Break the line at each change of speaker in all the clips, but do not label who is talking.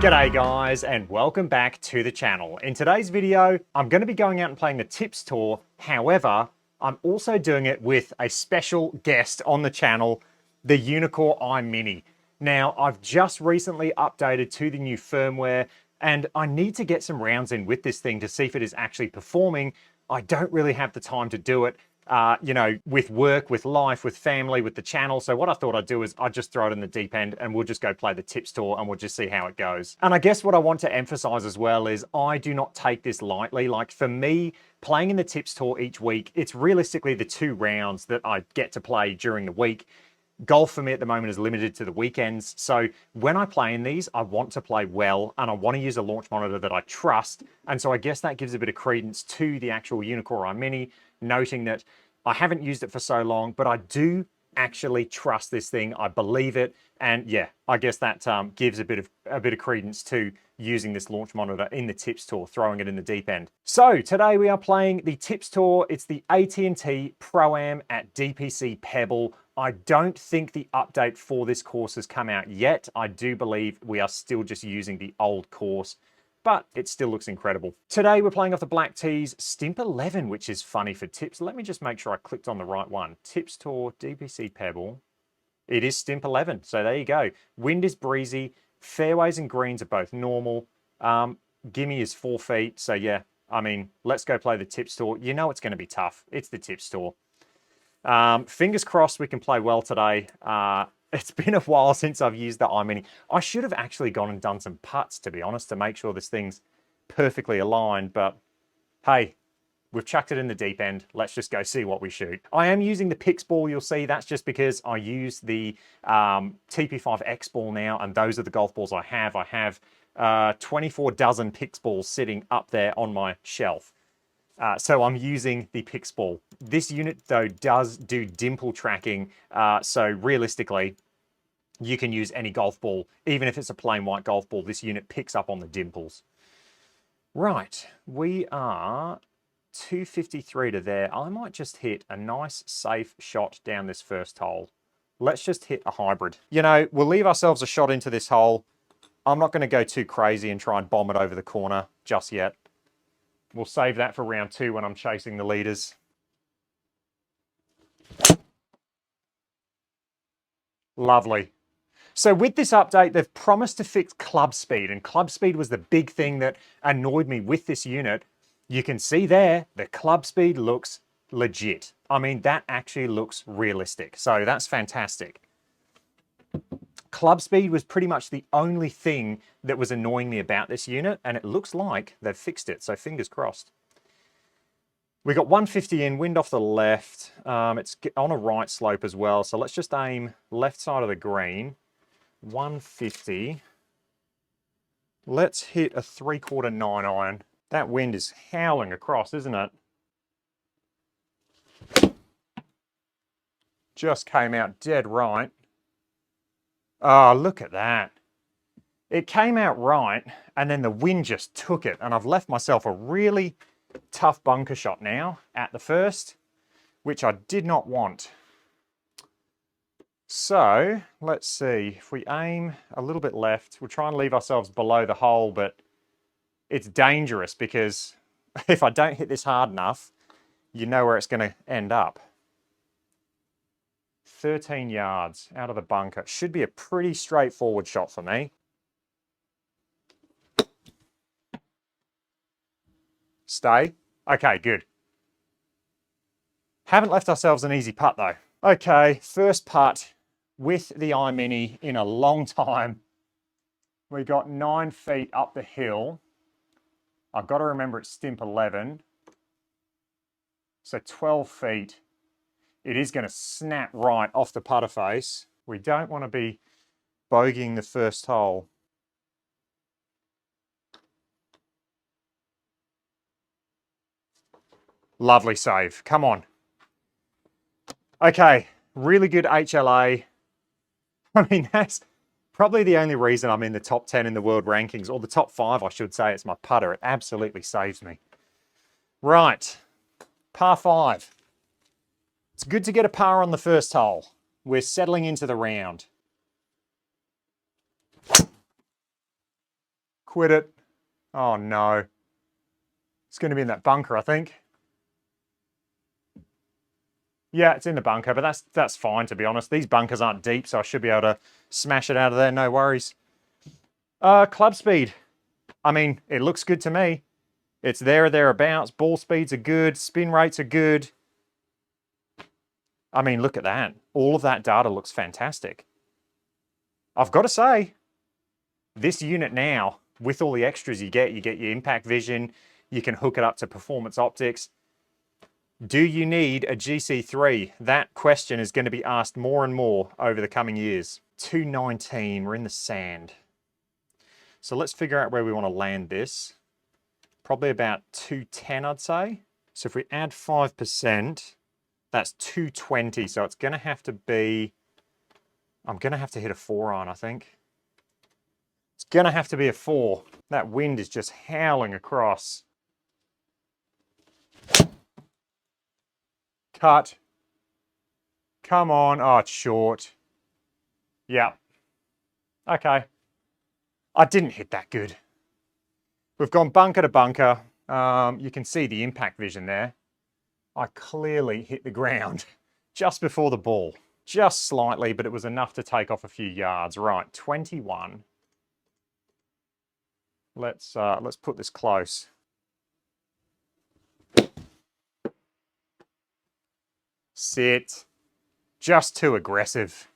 G'day guys, and welcome back to the channel. In today's video, I'm going to be going out and playing the tips tour. However, I'm also doing it with a special guest on the channel, the Uneekor Eye Mini. Now, I've just recently updated to the new firmware, and I need to get some rounds in with this thing to see if it is actually performing. I don't really have the time to do it, with work, with life, with family, with the channel. So what I thought I'd do is I'd just throw it in the deep end and we'll just go play the tips tour and we'll just see how it goes. And I guess what I want to emphasize as well is I do not take this lightly. Like for me, playing in the tips tour each week, it's realistically the 2 rounds that I get to play during the week. Golf for me at the moment is limited to the weekends. So when I play in these, I want to play well and I want to use a launch monitor that I trust. And so I guess that gives a bit of credence to the actual Uneekor Eye Mini, noting that I haven't used it for so long, but I do actually trust this thing. I believe it. And yeah, I guess that gives a bit of credence to using this launch monitor in the tips tour, throwing it in the deep end. So today we are playing the tips tour. It's the AT&T Pro-Am at DPC Pebble. I don't think the update for this course has come out yet. I do believe we are still just using the old course, but it still looks incredible. Today we're playing off the black tees, Stimp 11, which is funny for tips. Let me just make sure I clicked on the right one. Tips Tour, DPC Pebble. It is Stimp 11, so there you go. Wind is breezy, fairways and greens are both normal. Gimme is 4 feet, so yeah, I mean, let's go play the tips tour. You know it's gonna be tough. It's the tips tour. Fingers crossed we can play well today. It's been a while since I've used the Eye Mini. I should have actually gone and done some putts, to be honest, to make sure this thing's perfectly aligned. But hey, we've chucked it in the deep end. Let's just go see what we shoot. I am using the Pix ball, you'll see. That's just because I use the TP5X ball now, and those are the golf balls I have. I have 24 dozen Pix balls sitting up there on my shelf. So I'm using the Pix ball. This unit, though, does do dimple tracking. So realistically, you can use any golf ball. Even if it's a plain white golf ball, this unit picks up on the dimples. Right, we are 253 to there. I might just hit a nice, safe shot down this first hole. Let's just hit a hybrid. You know, we'll leave ourselves a shot into this hole. I'm not going to go too crazy and try and bomb it over the corner just yet. We'll save that for round 2 when I'm chasing the leaders. Lovely. So with this update, they've promised to fix club speed, and club speed was the big thing that annoyed me with this unit. You can see there, the club speed looks legit. I mean, that actually looks realistic. So that's fantastic. Club speed was pretty much the only thing that was annoying me about this unit, and it looks like they've fixed it, so fingers crossed. We got 150 in, wind off the left. It's on a right slope as well, so let's just aim left side of the green. 150. Let's hit a 3/4 9 iron. That wind is howling across, isn't it? Just came out dead right. Oh, look at that. It came out right, and then the wind just took it, and I've left myself a really tough bunker shot now at the first, which I did not want. So, let's see. If we aim a little bit left, we'll try and leave ourselves below the hole, but it's dangerous because if I don't hit this hard enough, you know where it's going to end up. 13 yards out of the bunker. Should be a pretty straightforward shot for me. Stay. Okay, good. Haven't left ourselves an easy putt though. Okay, first putt with the Eye Mini in a long time. We got 9 feet up the hill. I've got to remember it's Stimp 11. So 12 feet. It is going to snap right off the putter face. We don't want to be bogeying the first hole. Lovely save. Come on. Okay, really good HLA. I mean, that's probably the only reason I'm in the top 10 in the world rankings, or the top 5, I should say. It's my putter. It absolutely saves me. Right, par 5. It's good to get a par on the first hole. We're settling into the round. Quit it. Oh no. It's going to be in that bunker, I think. Yeah, it's in the bunker, but that's fine, to be honest. These bunkers aren't deep, so I should be able to smash it out of there, no worries. Club speed. I mean, it looks good to me. It's there or thereabouts. Ball speeds are good. Spin rates are good. I mean, look at that. All of that data looks fantastic. I've got to say, this unit now, with all the extras you get your impact vision, you can hook it up to performance optics. Do you need a GC3? That question is going to be asked more and more over the coming years. 219, we're in the sand. So let's figure out where we want to land this. Probably about 210, I'd say. So if we add 5%, that's 220. So it's going to have to be, I'm going to have to hit a 4 on, I think. It's going to have to be a 4. That wind is just howling across. Cut. Come on. Oh, it's short. Yeah. Okay. I didn't hit that good. We've gone bunker to bunker. You can see the impact vision there. I clearly hit the ground just before the ball. Just slightly, but it was enough to take off a few yards. Right, 21. Let's put this close. Sit. Just too aggressive.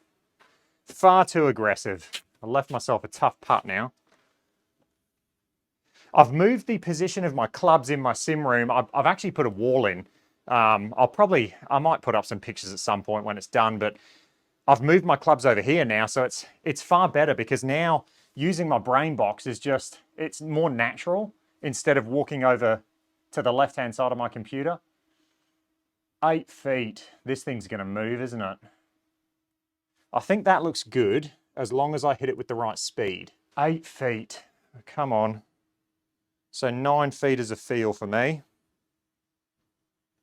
Far too aggressive. I left myself a tough putt now. I've moved the position of my clubs in my sim room. I've actually put a wall in. I might put up some pictures at some point when it's done, but I've moved my clubs over here now, so it's far better because now using my brain box is just, it's more natural instead of walking over to the left-hand side of my computer. 8 feet. This thing's going to move, isn't it? I think that looks good as long as I hit it with the right speed. 8 feet. Come on. So 9 feet is a feel for me.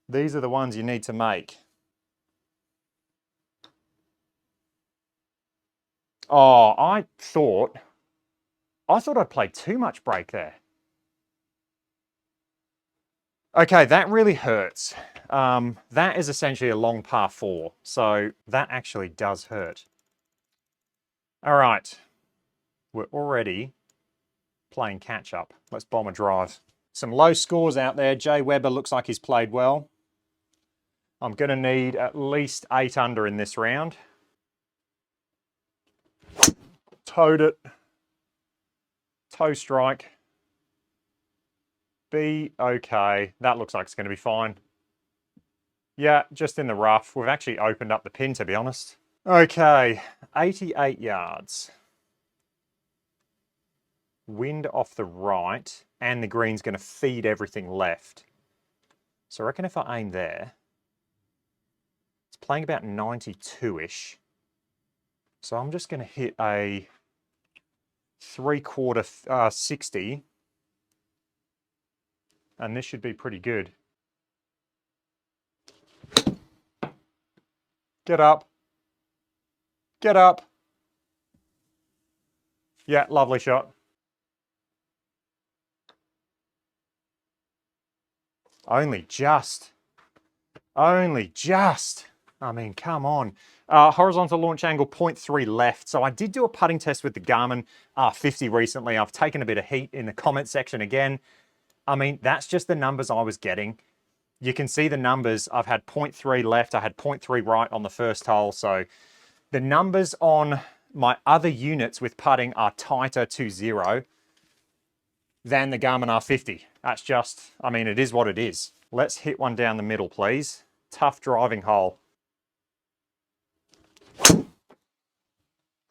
These are the ones you need to make. Oh, I thought I'd played too much break there. Okay, that really hurts. That is essentially a long par 4, so that actually does hurt. All right, we're already playing catch up. Let's bomb a drive. Some low scores out there. Jay Weber looks like he's played well. I'm going to need at least 8 under in this round. Towed it. Toe strike. Be okay. That looks like it's going to be fine. Yeah, just in the rough. We've actually opened up the pin, to be honest. Okay, 88 yards. Wind off the right, and the green's going to feed everything left. So I reckon if I aim there, it's playing about 92-ish. So I'm just going to hit a 3/4 60, and this should be pretty good. Get up. Get up. Yeah, lovely shot. Only just. Only just. I mean, come on. Horizontal launch angle 0.3 left. So I did do a putting test with the Garmin R50 recently. I've taken a bit of heat in the comment section again. I mean, that's just the numbers I was getting. You can see the numbers. I've had 0.3 left. I had 0.3 right on the first hole. So the numbers on my other units with putting are tighter to 0 than the Garmin R50. That's just, I mean, it is what it is. Let's hit one down the middle, please. Tough driving hole.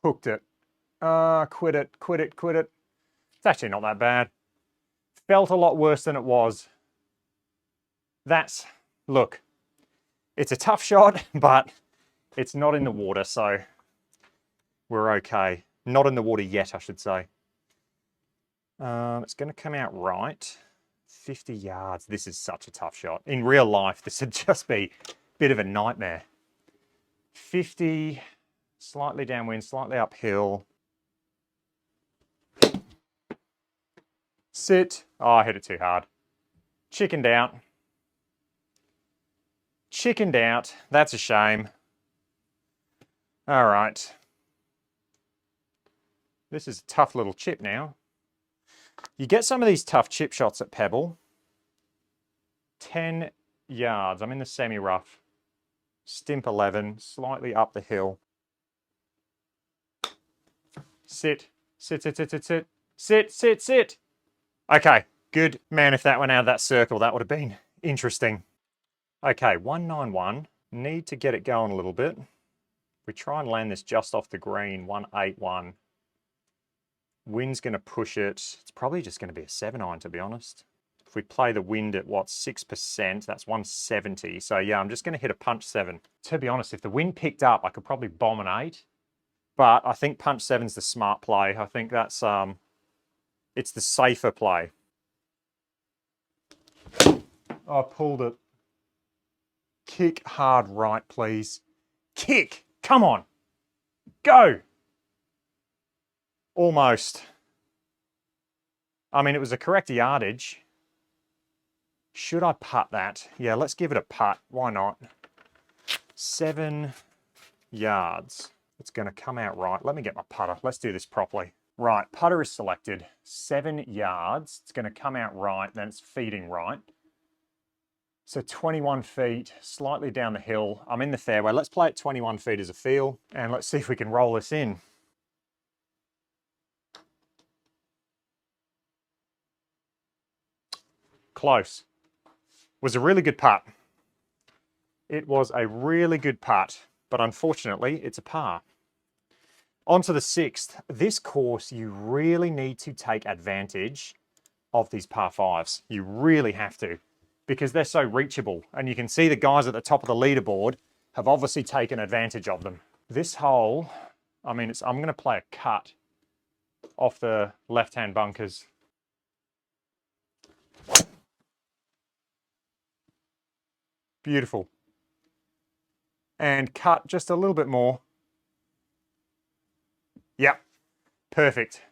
Hooked it. Quit it, quit it, quit it. It's actually not that bad. Felt a lot worse than it was. Look, it's a tough shot, but it's not in the water, so we're okay. Not in the water yet, I should say. It's going to come out right. 50 yards. This is such a tough shot. In real life, this would just be a bit of a nightmare. 50, slightly downwind, slightly uphill. Sit. Oh, I hit it too hard. Chickened out. Chickened out. That's a shame. All right. This is a tough little chip now. You get some of these tough chip shots at Pebble. 10 yards. I'm in the semi-rough. Stimp 11, slightly up the hill. Sit. Sit, sit, sit, sit, sit. Sit, sit, sit. Okay, good. Man, if that went out of that circle, that would have been interesting. Okay, 191. Need to get it going a little bit. We try and land this just off the green, 181. Wind's going to push it. It's probably just going to be a 7-iron, to be honest. If we play the wind at, what, 6%, that's 170. So, yeah, I'm just going to hit a punch 7. To be honest, if the wind picked up, I could probably bomb an 8. But I think punch 7's the smart play. I think that's, it's the safer play. I pulled it. Kick hard right, please. Kick! Come on! Go! Almost. I mean, it was a correct yardage. Should I putt that? Yeah, let's give it a putt. Why not? 7 yards. It's going to come out right. Let me get my putter. Let's do this properly. Right, putter is selected. 7 yards. It's going to come out right, then it's feeding right. So 21 feet, slightly down the hill. I'm in the fairway. Let's play it 21 feet as a feel, and let's see if we can roll this in. Close. Was a really good putt. It was a really good putt, but unfortunately, it's a par. On to the 6th. This course, you really need to take advantage of these par 5s. You really have to, because they're so reachable. And you can see the guys at the top of the leaderboard have obviously taken advantage of them. This hole, I mean, I'm going to play a cut off the left-hand bunkers. Beautiful. And cut just a little bit more. Yep, perfect.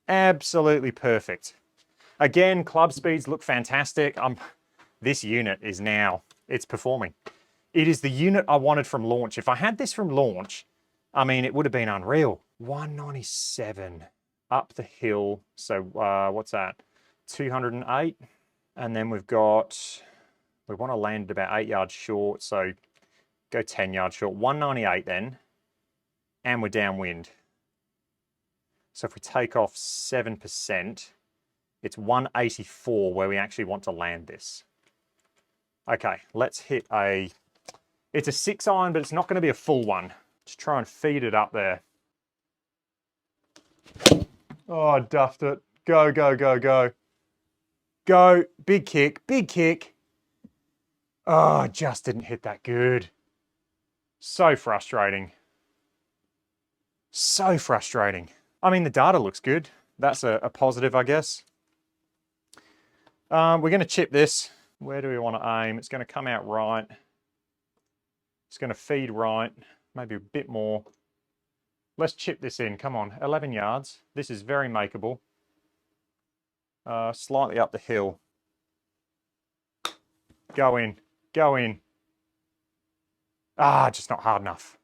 Absolutely perfect. Again, club speeds look fantastic. This unit is now, it's performing. It is the unit I wanted from launch. If I had this from launch, I mean, it would have been unreal. 197 up the hill. So what's that? 208. And then we want to land about 8 yards short. So go 10 yards short. 198 then. And we're downwind. So if we take off 7%, it's 184 where we actually want to land this. Okay, let's hit it's a 6-iron, but it's not going to be a full one. Just try and feed it up there. Oh, I duffed it. Go, go, go, go. Go, big kick, big kick. Oh, I just didn't hit that good. So frustrating. So frustrating. I mean, the data looks good. That's a positive, I guess. We're going to chip this. Where do we want to aim? It's going to come out right. It's going to feed right. Maybe a bit more. Let's chip this in. Come on, 11 yards. This is very makeable. Slightly up the hill. Go in. Go in. Ah, just not hard enough.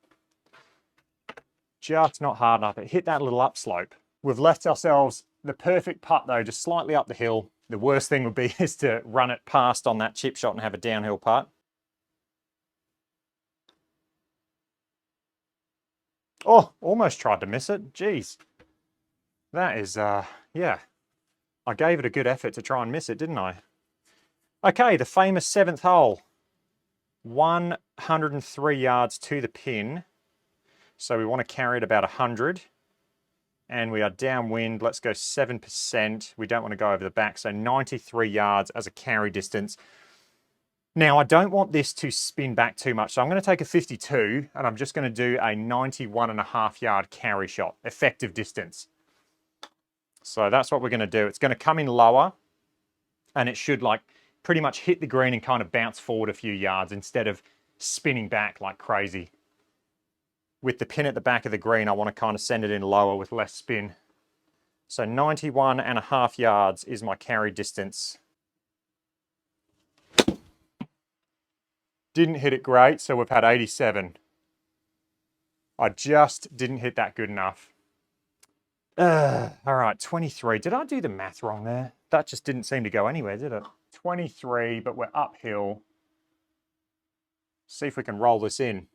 Just not hard enough. It hit that little upslope. We've left ourselves the perfect putt though, just slightly up the hill. The worst thing would be is to run it past on that chip shot and have a downhill putt. Oh, almost tried to miss it. Jeez. That is, yeah. I gave it a good effort to try and miss it, didn't I? Okay, the famous 7th hole. 103 yards to the pin. So we want to carry it about 100. And we are downwind. Let's go 7%. We don't want to go over the back. So 93 yards as a carry distance. Now, I don't want this to spin back too much. So I'm going to take a 52 and I'm just going to do a 91.5 yard carry shot, effective distance. So that's what we're going to do. It's going to come in lower and it should like pretty much hit the green and kind of bounce forward a few yards instead of spinning back like crazy. With the pin at the back of the green, I want to kind of send it in lower with less spin. So 91.5 yards is my carry distance. Didn't hit it great, so we've had 87. I just didn't hit that good enough. All right, 23. Did I do the math wrong there? That just didn't seem to go anywhere, did it? 23, but we're uphill. See if we can roll this in.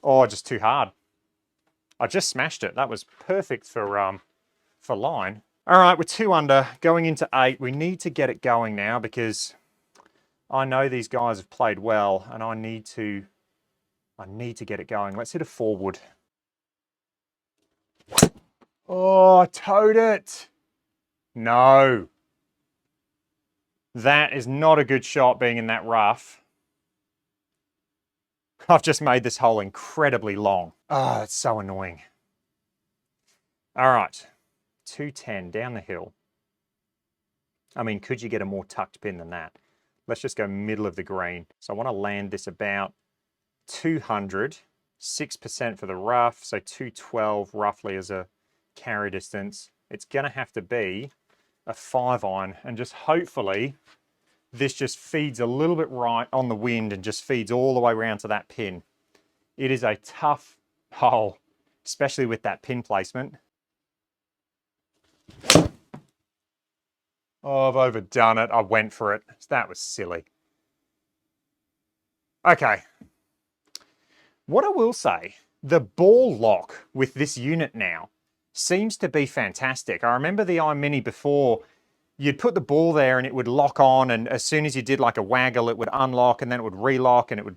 Oh, just too hard. I just smashed it. That was perfect for line. All right, we're 2 under, going into 8. We need to get it going now because I know these guys have played well and I need to get it going. Let's hit a 4 wood. Oh, I towed it. No. That is not a good shot being in that rough. I've just made this hole incredibly long. Oh, that's so annoying. All right, 210 down the hill. I mean, could you get a more tucked pin than that? Let's just go middle of the green. So I want to land this about 200, 6% for the rough, so 212 roughly as a carry distance. It's going to have to be a 5-iron, and just hopefully this just feeds a little bit right on the wind and just feeds all the way around to that pin. It is a tough hole, especially with that pin placement. Oh, I've overdone it. I went for it. That was silly. Okay. What I will say, the ball lock with this unit now seems to be fantastic. I remember the Eye Mini before, you'd put the ball there and it would lock on, and as soon as you did like a waggle, it would unlock and then it would relock, and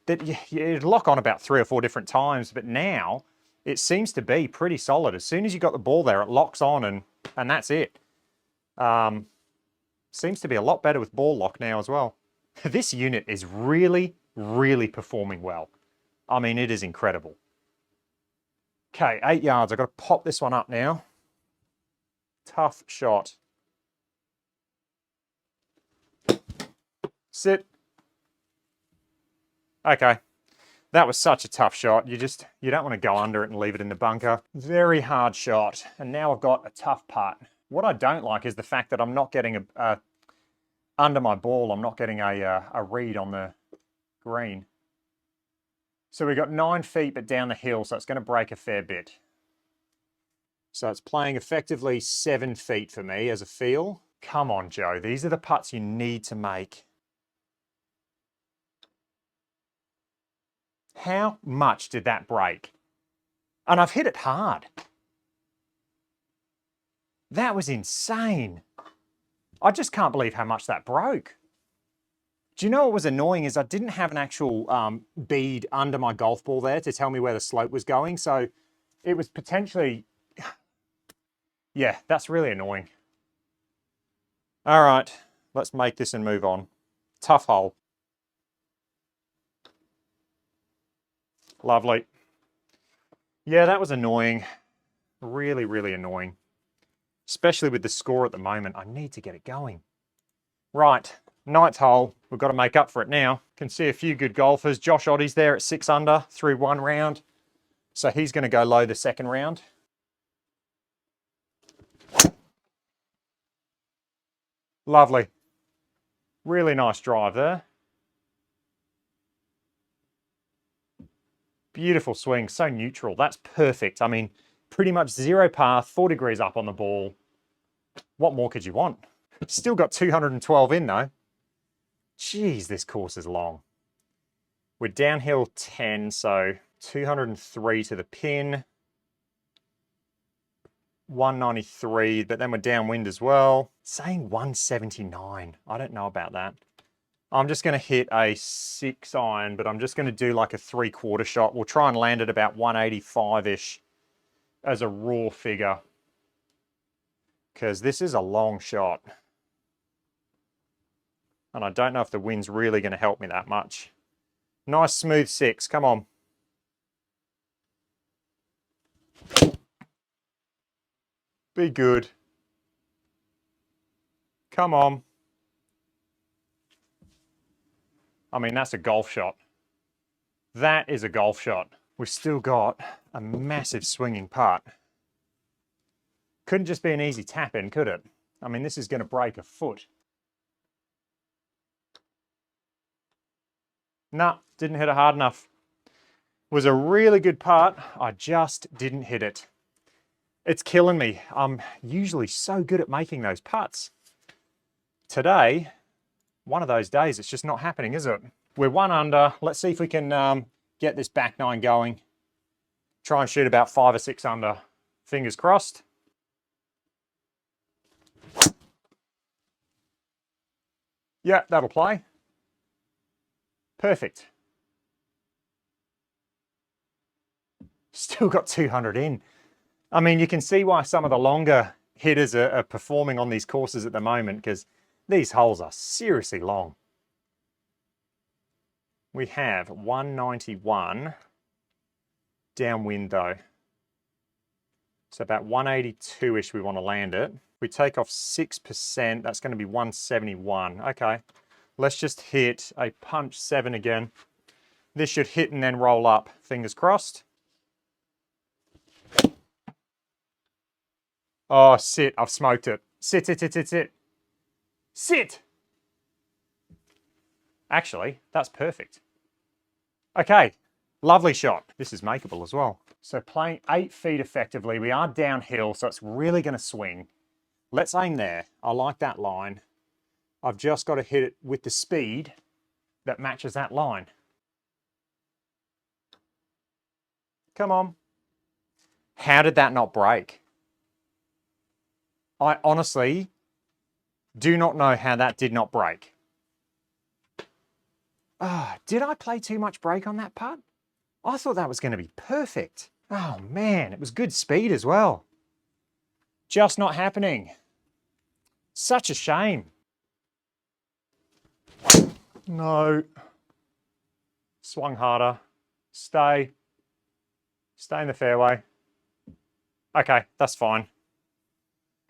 it'd lock on about 3 or 4 different times. But now it seems to be pretty solid. As soon as you got the ball there, it locks on and that's it. Seems to be a lot better with ball lock now as well. This unit is really, really performing well. I mean, it is incredible. Okay, 8 yards. I've got to pop this one up now. Tough shot. Sit. Okay. That was such a tough shot. You don't want to go under it and leave it in the bunker. Very hard shot. And now I've got a tough putt. What I don't like is the fact that I'm not getting under my ball, I'm not getting a read on the green. So we've got 9 feet, but down the hill, so it's going to break a fair bit. So it's playing effectively 7 feet for me as a feel. Come on, Joe. These are the putts you need to make. How much did that break? And I've hit it hard. That was insane. I just can't believe how much that broke. Do you know what was annoying is I didn't have an actual bead under my golf ball there to tell me where the slope was going. So it was potentially, yeah, that's really annoying. All right, let's make this and move on. Tough hole. Lovely. Yeah, that was annoying. Really, really annoying. Especially with the score at the moment. I need to get it going. Right, 9th hole. We've got to make up for it now. Can see a few good golfers. Josh Oddie's there at 6 under through 1 round. So he's going to go low the 2nd round. Lovely. Really nice drive there. Beautiful swing, so neutral. That's perfect. I mean, pretty much 0 path, 4 degrees up on the ball. What more could you want? Still got 212 in though. Jeez, this course is long. We're downhill 10, so 203 to the pin. 193, but then we're downwind as well. It's saying 179. I don't know about that. I'm just going to hit a 6-iron, but I'm just going to do like a 3/4 shot. We'll try and land at about 185-ish as a raw figure, because this is a long shot. And I don't know if the wind's really going to help me that much. Nice smooth 6, come on. Be good. Come on. I mean, that's a golf shot. That is a golf shot. we've still got a massive swinging putt. Couldn't just be an easy tap in, could it? I mean, this is going to break a foot. Nah, didn't hit it hard enough. Was a really good putt. I just didn't hit it. It's killing me. I'm usually so good at making those putts. Today, one of those days, it's just not happening, is it? We're 1 under. Let's see if we can get this back nine going. Try and shoot about 5 or 6 under. Fingers crossed. Yeah, that'll play. Perfect. Still got 200 in. I mean, you can see why some of the longer hitters are performing on these courses at the moment, because these holes are seriously long. We have 191 downwind though. So about 182-ish we want to land it. We take off 6%, that's going to be 171. Okay, let's just hit a punch 7 again. This should hit and then roll up, fingers crossed. Oh, sit, I've smoked it. Sit, sit, sit, sit, sit. Sit! Actually, that's perfect. Okay, lovely shot. This is makeable as well. So playing 8 feet effectively, we are downhill, so it's really going to swing. Let's aim there. I like that line. I've just got to hit it with the speed that matches that line. Come on. How did that not break? I honestly do not know how that did not break. Did I play too much break on that putt? I thought that was going to be perfect. Oh man, it was good speed as well. Just not happening. Such a shame. No. Swung harder. Stay. Stay in the fairway. Okay, that's fine.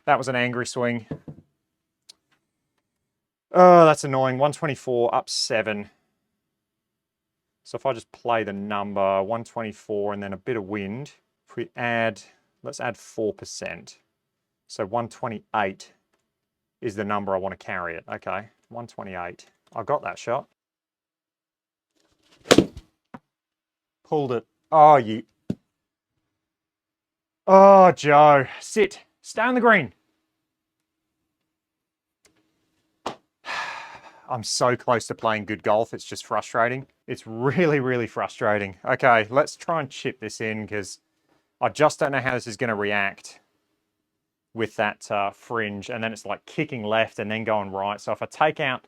That was an angry swing. Oh, that's annoying. 124 up 7. So if I just play the number 124 and then a bit of wind, if we add, let's add 4%. So 128 is the number I want to carry it. Okay, 128. I got that shot. Pulled it. Oh, you. Oh, Joe. Sit. Stay on the green. I'm so close to playing good golf. It's just frustrating. It's really, really frustrating. Okay, let's try and chip this in because I just don't know how this is going to react with that fringe. And then it's like kicking left and then going right. So if I take out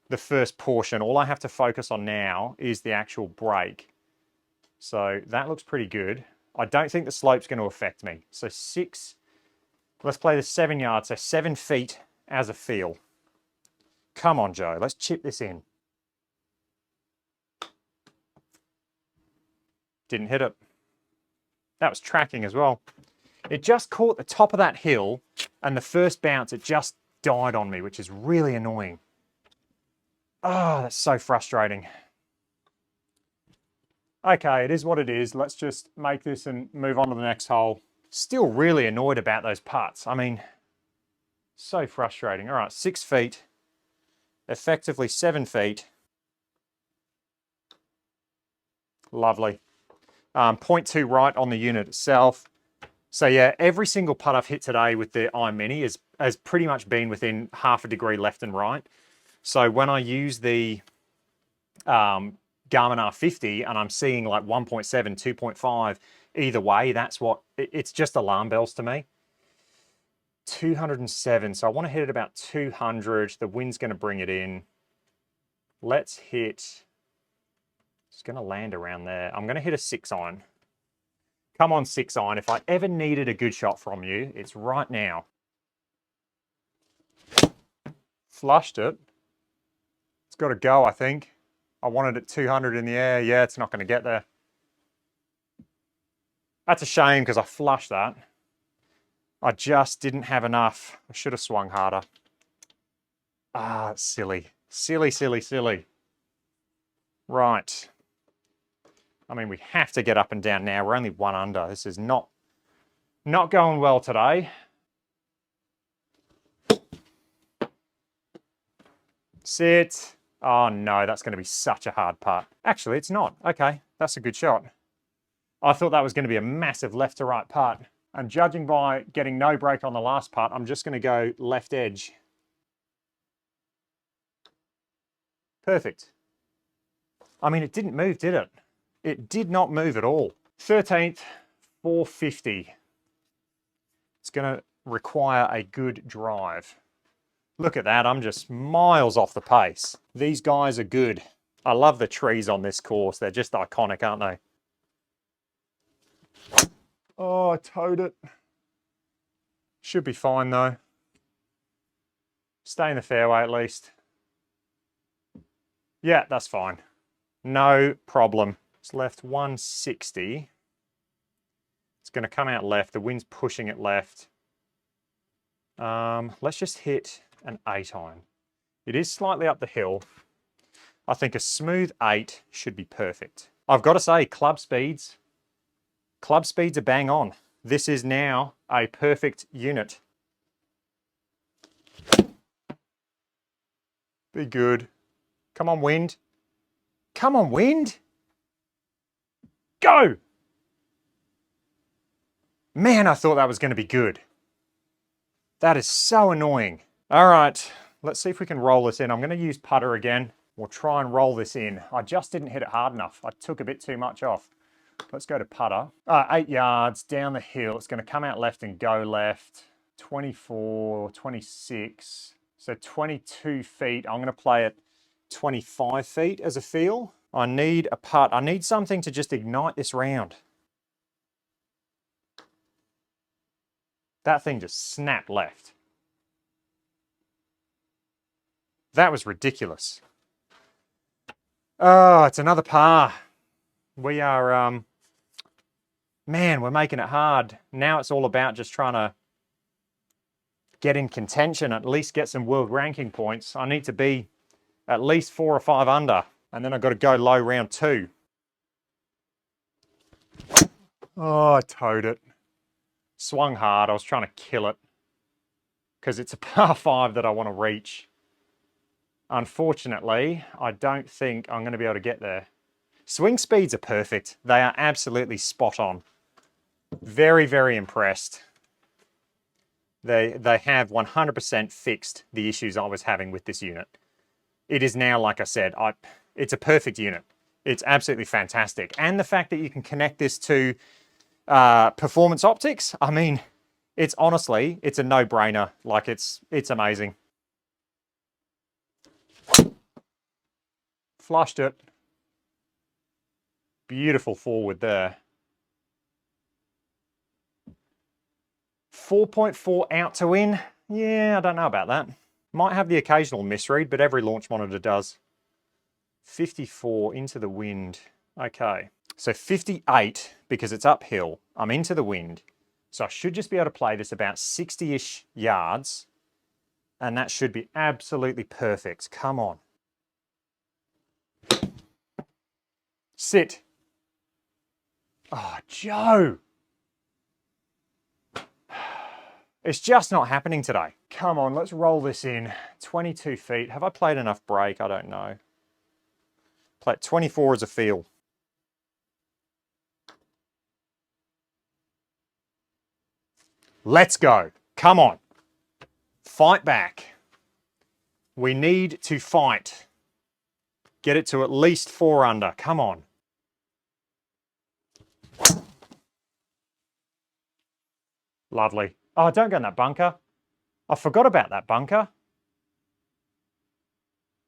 the first portion, all I have to focus on now is the actual break. So that looks pretty good. I don't think the slope's going to affect me. So 6, let's play the 7 yards. So 7 feet as a feel. Come on, Joe, let's chip this in. Didn't hit it. That was tracking as well. It just caught the top of that hill and the first bounce, it just died on me, which is really annoying. Oh, that's so frustrating. Okay, it is what it is. Let's just make this and move on to the next hole. Still really annoyed about those putts. I mean, so frustrating. All right, 6 feet. Effectively 7 feet. Lovely. 0.2 right on the unit itself. So yeah, every single putt I've hit today with the Eye Mini has pretty much been within half a degree left and right. So when I use the Garmin R50 and I'm seeing like 1.7, 2.5, either way, that's what, it's just alarm bells to me. 207, so I want to hit it about 200. The wind's going to bring it in. Let's hit, it's going to land around there. I'm going to hit a 6-iron. Come on, 6-iron. If I ever needed a good shot from you, it's right now. Flushed it. It's got to go, I think. I wanted it 200 in the air. Yeah, it's not going to get there. That's a shame because I flushed that. I just didn't have enough. I should have swung harder. Ah, silly. Silly, silly, silly. Right. I mean, we have to get up and down now. We're only one under. This is not going well today. Sit. Oh no, that's going to be such a hard putt. Actually, it's not. Okay, that's a good shot. I thought that was going to be a massive left to right putt. And judging by getting no break on the last putt, I'm just going to go left edge. Perfect. I mean, it didn't move, did it? It did not move at all. 13th, 450. It's going to require a good drive. Look at that, I'm just miles off the pace. These guys are good. I love the trees on this course. They're just iconic, aren't they? Oh, I towed it. Should be fine though. Stay in the fairway at least. Yeah, that's fine. No problem. It's left 160. It's going to come out left. The wind's pushing it left. Let's just hit an 8 iron. It is slightly up the hill. I think a smooth 8 should be perfect. I've got to say, club speeds are bang on. This is now a perfect unit. Be good. Come on, wind. Come on, wind. Go! Man, I thought that was going to be good. That is so annoying. All right, let's see if we can roll this in. I'm going to use putter again. We'll try and roll this in. I just didn't hit it hard enough. I took a bit too much off. Let's go to putter. 8 yards down the hill. It's going to come out left and go left. 24, 26. So 22 feet. I'm going to play it 25 feet as a feel. I need a putt. I need something to just ignite this round. That thing just snapped left. That was ridiculous. Oh, it's another par. We are, man, we're making it hard. Now it's all about just trying to get in contention, at least get some world ranking points. I need to be at least 4 or 5 under, and then I've got to go low round 2. Oh, I towed it. Swung hard. I was trying to kill it because it's a par 5 that I want to reach. Unfortunately, I don't think I'm going to be able to get there. Swing speeds are perfect. They are absolutely spot on. Very, very impressed. They have 100% fixed the issues I was having with this unit. It is now, like I said, it's a perfect unit. It's absolutely fantastic. And the fact that you can connect this to performance optics, I mean, it's honestly, it's a no-brainer. Like, it's amazing. Flushed it. Beautiful forward there. 4.4 out to in. Yeah, I don't know about that. Might have the occasional misread, but every launch monitor does. 54 into the wind. Okay, so 58 because it's uphill. I'm into the wind. So I should just be able to play this about 60-ish yards. And that should be absolutely perfect. Come on. Sit. Oh, Joe. It's just not happening today. Come on, let's roll this in. 22 feet. Have I played enough break? I don't know. Play 24 as a feel. Let's go. Come on. Fight back. We need to fight. Get it to at least 4 under. Come on. Lovely. Oh, don't go in that bunker. I forgot about that bunker.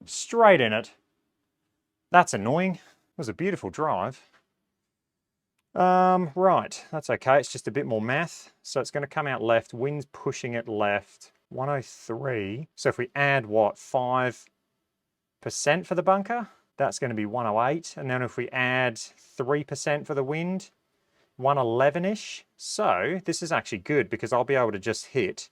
Straight in it. That's annoying. It was a beautiful drive. Right, that's okay. It's just a bit more math. So it's going to come out left. Wind's pushing it left. 103. So if we add, what, 5% for the bunker? That's going to be 108. And then if we add 3% for the wind, 111-ish. So this is actually good because I'll be able to just hit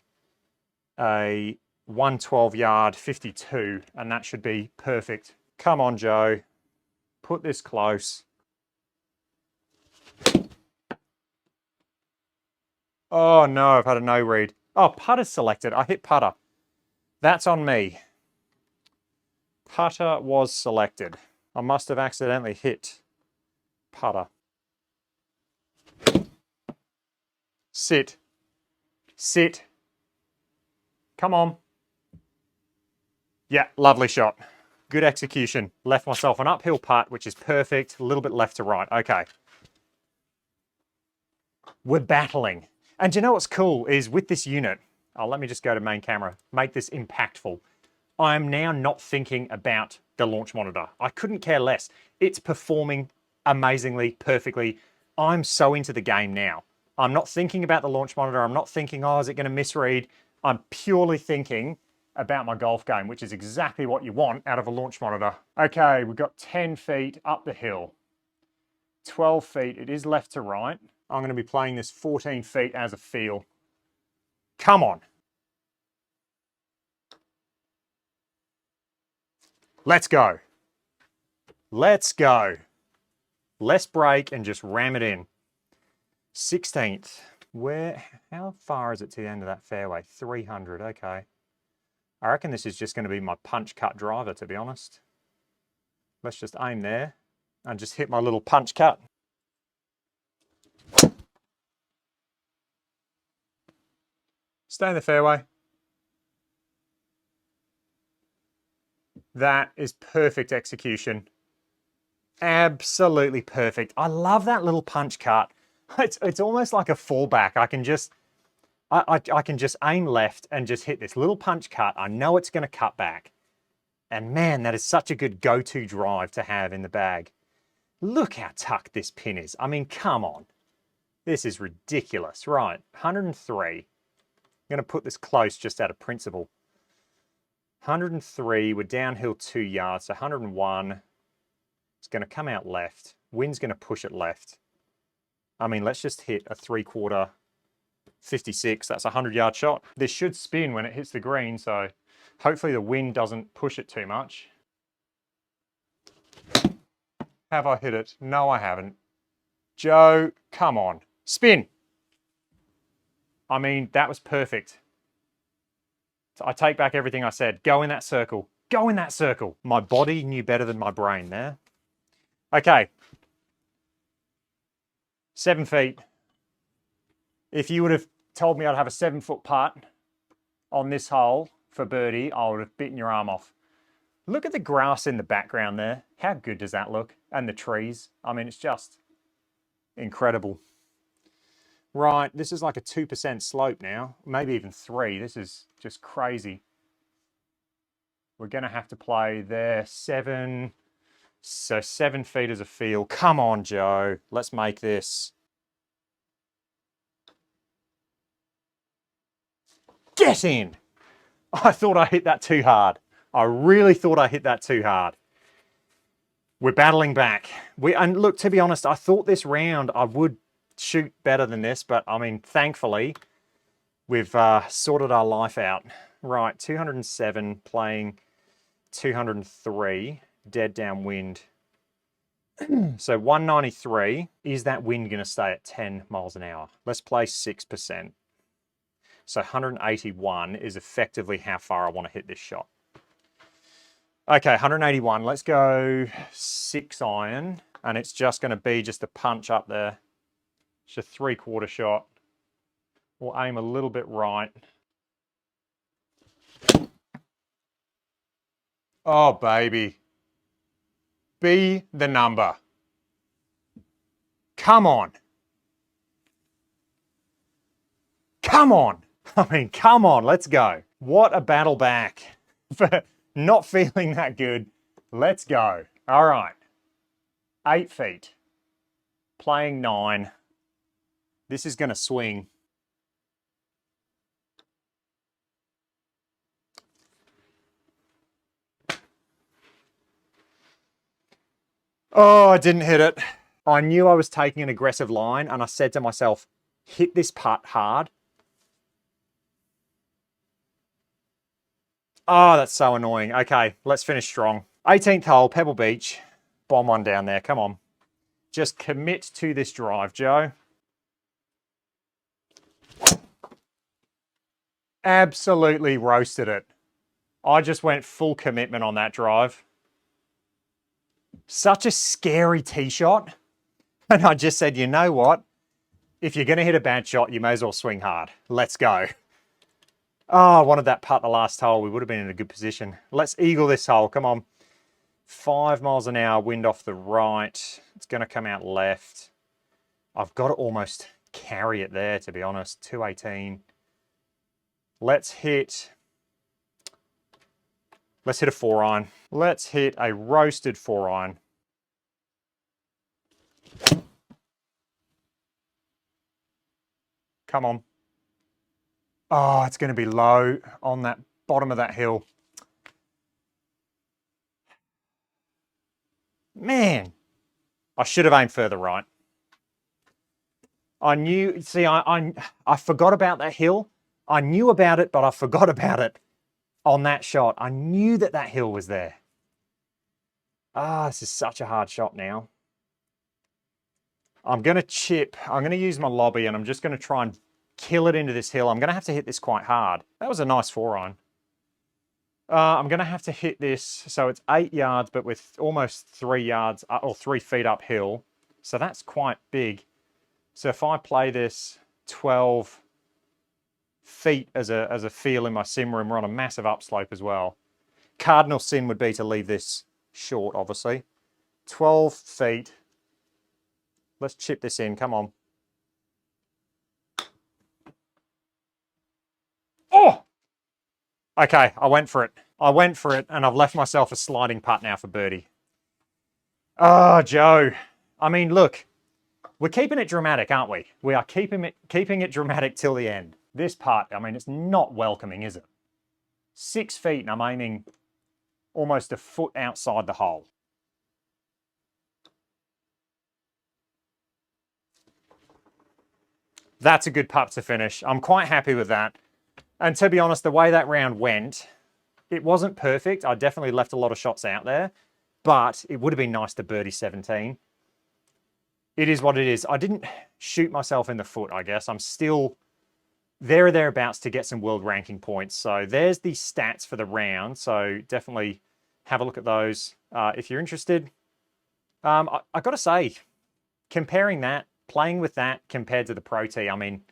a 112 yard 52 and that should be perfect. Come on, Joe. Put this close. Oh no, I've had a no read. Oh, putter selected. I hit putter. That's on me. Putter was selected. I must have accidentally hit putter. Sit. Sit. Come on. Yeah, lovely shot. Good execution. Left myself an uphill putt, which is perfect. A little bit left to right. Okay. We're battling. And you know what's cool is with this unit, let me just go to main camera, make this impactful. I am now not thinking about the launch monitor. I couldn't care less. It's performing amazingly, perfectly. I'm so into the game now. I'm not thinking about the launch monitor. I'm not thinking, oh, is it going to misread? I'm purely thinking about my golf game, which is exactly what you want out of a launch monitor. Okay, we've got 10 feet up the hill. 12 feet, it is left to right. I'm going to be playing this 14 feet as a feel. Come on. Let's go. Let's go. Less break and just ram it in. 16th. How far is it to the end of that fairway? 300, okay. I reckon this is just going to be my punch cut driver, to be honest. Let's just aim there and just hit my little punch cut. Stay in the fairway. That is perfect execution. Absolutely perfect. I love that little punch cut. It's almost like a fallback. I can just aim left and just hit this little punch cut. I know it's going to cut back. And man, that is such a good go-to drive to have in the bag. Look how tucked this pin is. I mean, come on. This is ridiculous. Right, 103. I'm going to put this close just out of principle. 103, we're downhill 2 yards, so 101. It's going to come out left. Wind's going to push it left. I mean, let's just hit a 3/4 56. That's a 100-yard shot. This should spin when it hits the green, so hopefully the wind doesn't push it too much. Have I hit it? No, I haven't. Joe, come on. Spin. I mean, that was perfect. So I take back everything I said. Go in that circle. Go in that circle. My body knew better than my brain there. Okay. 7 feet. If you would have told me I'd have a 7-foot putt on this hole for birdie, I would have bitten your arm off. Look at the grass in the background there. How good does that look? And the trees. I mean, it's just incredible. Right, this is like a 2% slope now. Maybe even 3. This is just crazy. We're going to have to play there 7. So 7 feet as a field. Come on, Joe. Let's make this. Get in! I thought I hit that too hard. I really thought I hit that too hard. We're battling back. And look, to be honest, I thought this round I would shoot better than this, but I mean, thankfully, we've sorted our life out. Right, 207 playing 203, dead downwind. So 193, is that wind going to stay at 10 miles an hour? Let's play 6%. So 181 is effectively how far I want to hit this shot. Okay, 181, let's go 6 iron, and it's just going to be just a punch up there. It's a 3/4 shot. We'll aim a little bit right. Oh, baby. Be the number. Come on. Come on. I mean, come on, let's go. What a battle back for not feeling that good. Let's go. All right. 8 feet. Playing 9. This is going to swing. Oh, I didn't hit it. I knew I was taking an aggressive line, and I said to myself, hit this putt hard. Oh, that's so annoying. Okay, let's finish strong. 18th hole, Pebble Beach. Bomb one down there, come on. Just commit to this drive, Joe. Absolutely roasted it. I just went full commitment on that drive. Such a scary tee shot. And I just said, you know what? If you're going to hit a bad shot, you may as well swing hard. Let's go. Oh, I wanted that putt the last hole. We would have been in a good position. Let's eagle this hole. Come on. 5 miles an hour, wind off the right. It's going to come out left. I've got to almost carry it there, to be honest. 218. Let's hit a 4-iron. Let's hit a roasted 4-iron. Come on. Oh, it's going to be low on that bottom of that hill. Man, I should have aimed further right. I knew, see, I forgot about that hill. I knew about it, but I forgot about it on that shot. I knew that that hill was there. Ah, this is such a hard shot now. I'm going to chip. I'm going to use my lobby, and I'm just going to try and kill it into this hill. I'm going to have to hit this quite hard. That was a nice 4-iron. I'm going to have to hit this. So it's 8 yards, but with almost 3 yards or 3 feet uphill. So that's quite big. So if I play this 12 feet as a feel in my sim room, we're on a massive upslope as well. Cardinal sin would be to leave this short, obviously. 12 feet. Let's chip this in. Come on. Oh! Okay, I went for it. I went for it, and I've left myself a sliding putt now for birdie. Oh, Joe. I mean, look. We're keeping it dramatic, aren't we? We are keeping it dramatic till the end. This putt, I mean, it's not welcoming, is it? 6 feet, and I'm aiming almost a foot outside the hole. That's a good putt to finish. I'm quite happy with that. And to be honest, the way that round went, it wasn't perfect. I definitely left a lot of shots out there, but it would have been nice to birdie 17. It is what it is. I didn't shoot myself in the foot, I guess. I'm still there or thereabouts to get some world ranking points. So there's the stats for the round. So definitely have a look at those if you're interested. I got to say, comparing that, playing with that compared to the Pro Tee, I mean,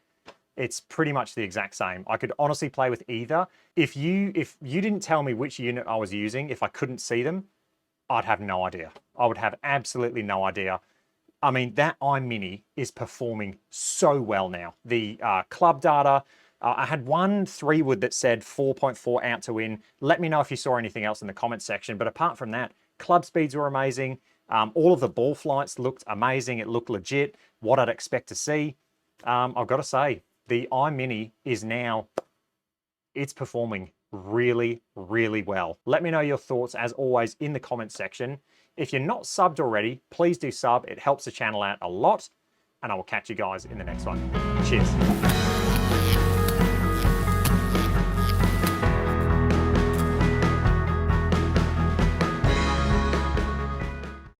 it's pretty much the exact same. I could honestly play with either. If you didn't tell me which unit I was using, if I couldn't see them, I'd have no idea. I would have absolutely no idea. I mean, that Eye Mini is performing so well now. The club data, I had one 3-wood that said 4.4 out to in. Let me know if you saw anything else in the comments section. But apart from that, club speeds were amazing. All of the ball flights looked amazing. It looked legit, what I'd expect to see. I've got to say, the Eye Mini is now, it's performing really, really well. Let me know your thoughts, as always, in the comments section. If you're not subbed already, please do sub. It helps the channel out a lot. And I will catch you guys in the next one. Cheers.